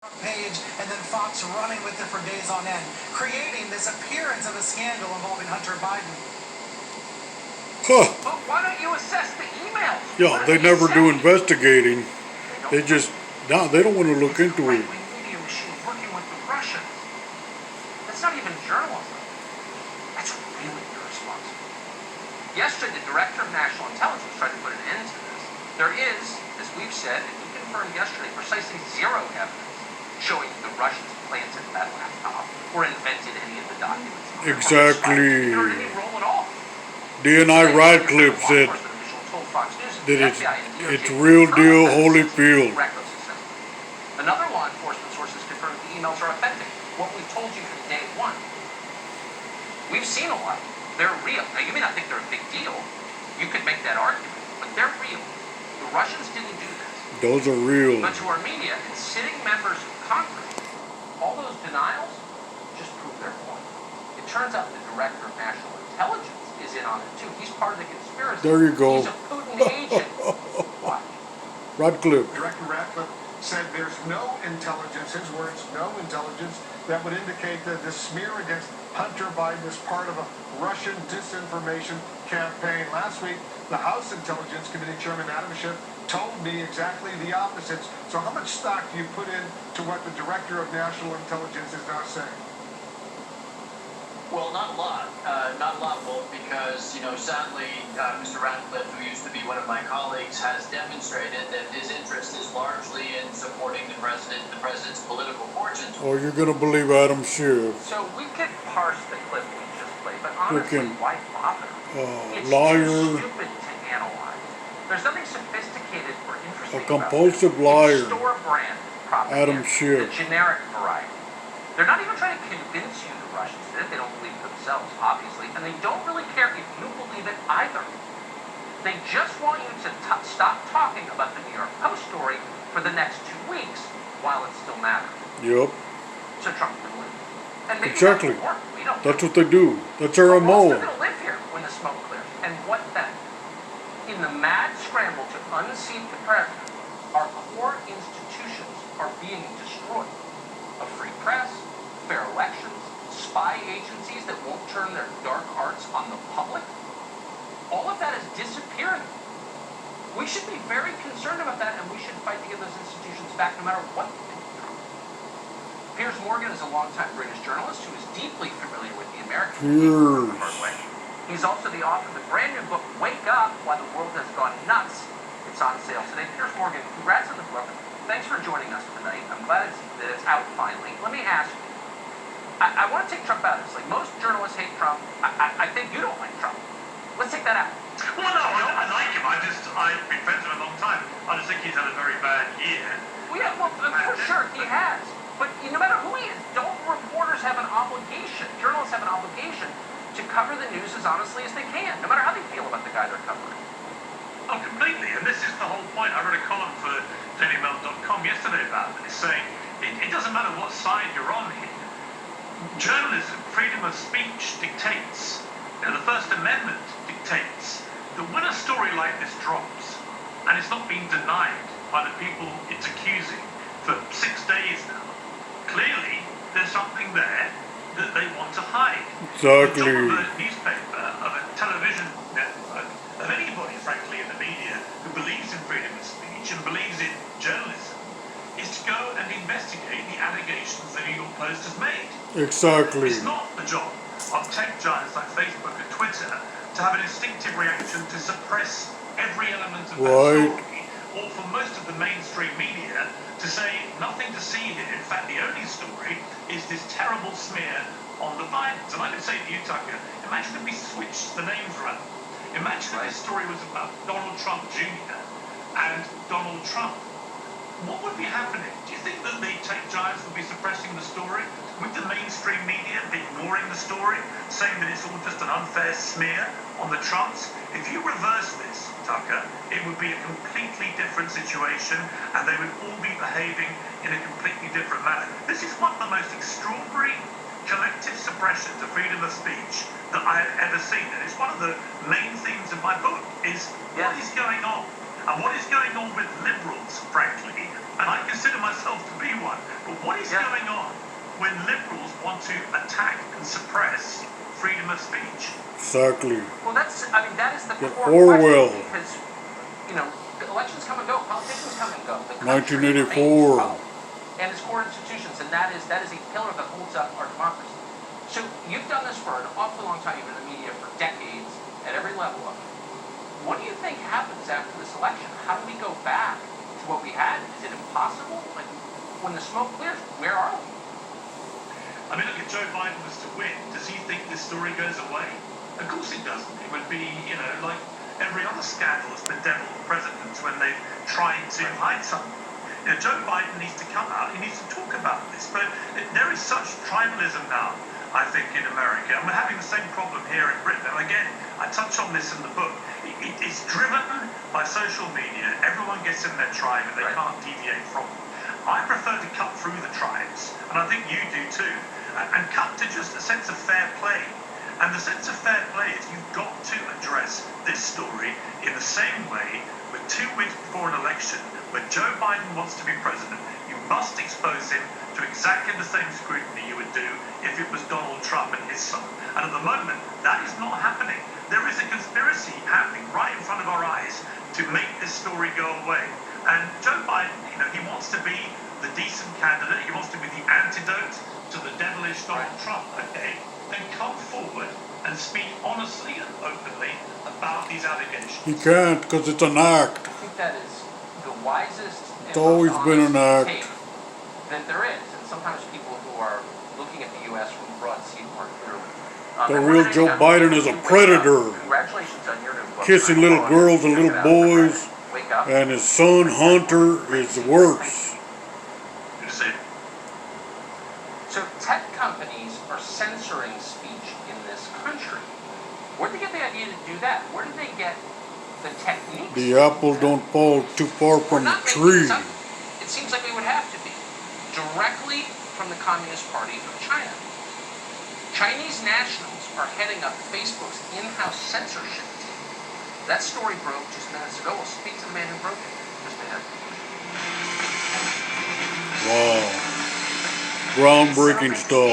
Page and then Fox running with it for days on end, creating this appearance of a scandal involving Hunter Biden. Huh. But why don't you assess the emails? Yeah, they never do investigating. They just, no, they don't want to look into it. Right-wing media machine working with the Russians. That's not even journalism. That's really irresponsible. Yesterday, the director of national intelligence tried to put an end to this. There is, as we've said, and he confirmed yesterday, precisely zero evidence showing the Russians planted that laptop or invented any of the documents. Exactly. Or any role at all. DNI Radcliffe said that it's real deal Holyfield. Another law enforcement sources confirmed the emails are authentic. What we've told you from day one. We've seen a lot. They're real. Now, you may not think they're a big deal. You could make that argument, but they're real. The Russians didn't do this. Those are real. But to our media and sitting members of Congress, all those denials just prove their point. It turns out the director of national intelligence is in on it too. He's part of the conspiracy. There you go. He's a Putin agent. Watch. Radcliffe. Director Radcliffe said there's no intelligence, his words, no intelligence that would indicate that the smear against Hunter Biden is part of a Russian disinformation campaign. Last week, the House Intelligence Committee Chairman Adam Schiff told me exactly the opposite. So how much stock do you put in to what the Director of National Intelligence is now saying? Well, not a lot. Not a lot, Wolf, because, sadly, Mr. Radcliffe, who used to be one of my colleagues, has demonstrated that his interest is largely in supporting the president's political fortunes. Oh, you're going to believe Adam Schiff. So we could parse the clip we just played, but honestly, why bother? It's liar. Too stupid to analyze. There's nothing sophisticated or interesting A compulsive about liar. It's store brand propaganda, Adam Schiff. the generic variety. They're not even trying to convince you the Russians did it. They don't believe it themselves, obviously, and they don't really care if you believe it either. They just want you to stop talking about the New York Post story for the next 2 weeks while it still matters. Yep. So Trump can win. And maybe Exactly. that will work. We don't That's know. what they do. That's our But we're all MO. still going to live here when the smoke clears. And what then? In the mad scramble to unseat the president, our core institutions are being destroyed. A free press, fair elections, spy agencies that won't turn their dark arts on the public. All of that is disappearing. We should be very concerned about that, and we should fight to get those institutions back no matter what they become. Piers Morgan is a longtime British journalist who is deeply familiar with the American Piers. hard way. He's also the author of the brand new book, Wake Up, Why the World Has Gone Nuts. It's on sale today. Piers Morgan, congrats on the book. Thanks for joining us tonight. I'm glad that it's out finally. Let me ask you, I want to take Trump out of this. Like, most journalists hate Trump. I think you don't like Trump. Let's take that out. Well, no, I like him. I've been friends with him a long time. I just think he's had a very bad year. Well, yeah, well, for sure, he has. But no matter who he is, don't reporters have an obligation, journalists have an obligation to cover the news as honestly as they can, no matter how they feel about the guy they're covering? Oh, completely. And this is the whole point. I wrote a column for DailyMail.com yesterday about this, saying it doesn't matter what side you're on here. Journalism, freedom of speech dictates, the First Amendment dictates that when a story like this drops, and it's not being denied by the people it's accusing for 6 days now, clearly there's something there that they want to hide. Exactly. The job of a newspaper, of a television network, of anybody, frankly, in the media who believes in freedom of speech and believes in journalism, is to go and investigate the allegations the New York Post has made. Exactly. It's not the job of tech giants like Facebook and Twitter to have an instinctive reaction to suppress every element of that story, or for most of the mainstream media to say nothing to see here. In fact, the only story is this terrible smear on the Bidens. And I could say to you, Tucker, imagine if we switched the names around. Imagine if this story was about Donald Trump Jr. and Donald Trump. What would be happening? Do you think that the tech giants would be suppressing the story? Would the mainstream media be ignoring the story, saying that it's all just an unfair smear on the Trumps? If you reverse this, Tucker, it would be a completely different situation, and they would all be behaving in a completely different manner. This is one of the most extraordinary collective suppressions of freedom of speech that I have ever seen. And it's one of the main themes of my book, is what is going on. And what is going on with liberals, frankly, and I consider myself to be one. But what is going on when liberals want to attack and suppress freedom of speech? Exactly. Well, that is the Yeah, core Orwell. question, because, the elections come and go, politicians come and go. The country 1984. remains powerful, and its core institutions, and that is a pillar that holds up our democracy. So you've done this for an awfully long time. You've been in the media for decades at every level of it. What do you think happens after this election? How do we go back to what we had? Is it impossible? Like, when the smoke clears, where are we? I mean, look, if Joe Biden was to win, does he think this story goes away? Of course it doesn't. It would be, like every other scandal that's bedeviled presidents when they've tried to hide something. Joe Biden needs to come out. He needs to talk about this. But there is such tribalism now, I think, in America. And we're having the same problem here in Britain. And again, I touch on this in the book. It's driven by social media. Everyone gets in their tribe and they can't deviate from it. I prefer to cut through the tribes, and I think you do too, and cut to just a sense of fair play. And the sense of fair play is you've got to address this story in the same way with 2 weeks before an election where Joe Biden wants to be president. You must expose him to exactly the same scrutiny you would do if it was Donald Trump and his son. And at the moment, that is not happening. There is a conspiracy happening right in front of our eyes to make this story go away. And Joe Biden, he wants to be the decent candidate. He wants to be the antidote to the devilish Donald Trump. Okay, then come forward and speak honestly and openly about these allegations. He can't, because it's an act. I think that is the wisest and It's always most been an honest act. take that there is. And sometimes people who are looking at the U.S. from abroad see it more clearly. The real Joe Biden is a predator, Congratulations on your new book. kissing little girls and little boys, Wake up. and his son Hunter is worse. Good to see you. So tech companies are censoring speech in this country. Where did they get the idea to do that? Where did they get the techniques? The apple don't fall too far from the tree. It seems like we would have to be. Directly from the Communist Party of China. Chinese nationals are heading up Facebook's in-house censorship team. That story broke just minutes ago. We'll speak to the man who broke it just ahead. Wow. Groundbreaking stuff.